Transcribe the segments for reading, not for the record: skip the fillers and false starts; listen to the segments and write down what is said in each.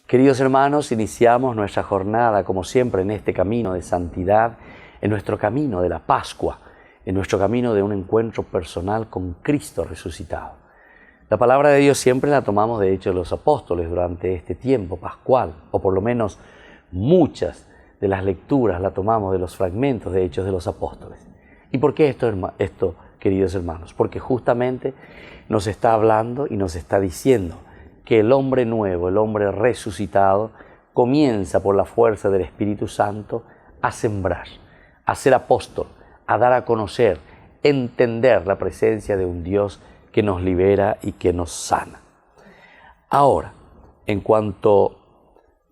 Queridos hermanos, iniciamos nuestra jornada, como siempre, en este camino de santidad, en nuestro camino de la Pascua, en nuestro camino de un encuentro personal con Cristo resucitado. La palabra de Dios siempre la tomamos de Hechos de los Apóstoles durante este tiempo pascual, o por lo menos muchas de las lecturas la tomamos de los fragmentos de Hechos de los Apóstoles. ¿Y por qué esto, queridos hermanos? Porque justamente nos está hablando y nos está diciendo que el hombre nuevo, el hombre resucitado, comienza por la fuerza del Espíritu Santo a sembrar, a ser apóstol, a dar a conocer, entender la presencia de un Dios que nos libera y que nos sana. Ahora, en cuanto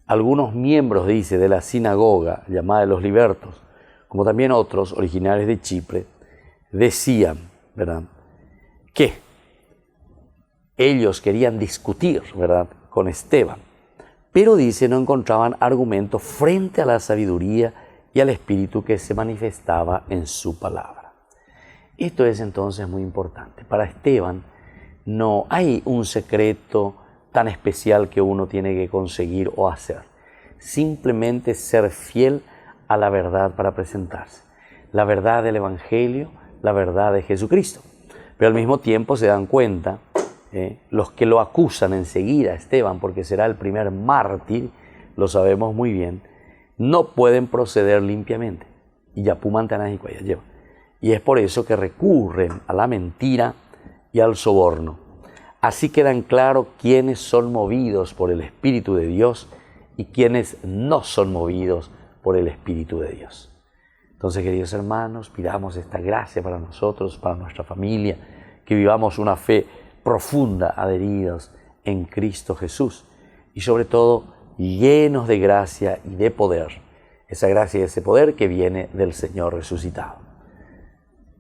algunos miembros, dice, de la sinagoga llamada de los libertos, como también otros originarios de Chipre, decían, ¿verdad?, que ellos querían discutir, ¿verdad?, con Esteban, pero dice, no encontraban argumento frente a la sabiduría y al espíritu que se manifestaba en su palabra. Esto es entonces muy importante. Para Esteban no hay un secreto tan especial que uno tiene que conseguir o hacer. Simplemente ser fiel a la verdad para presentarse. La verdad del Evangelio, la verdad de Jesucristo. Pero al mismo tiempo se dan cuenta los que lo acusan enseguida a Esteban, porque será el primer mártir, lo sabemos muy bien, no pueden proceder limpiamente. Y ya pumantanas y cuaya lleva. Y es por eso que recurren a la mentira y al soborno. Así quedan claros quiénes son movidos por el Espíritu de Dios y quiénes no son movidos por el Espíritu de Dios. Entonces, queridos hermanos, pidamos esta gracia para nosotros, para nuestra familia, que vivamos una fe profunda, adheridos en Cristo Jesús y sobre todo llenos de gracia y de poder. Esa gracia y ese poder que viene del Señor resucitado.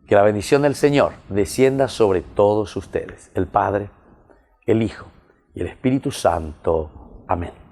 Que la bendición del Señor descienda sobre todos ustedes, el Padre, el Hijo y el Espíritu Santo. Amén.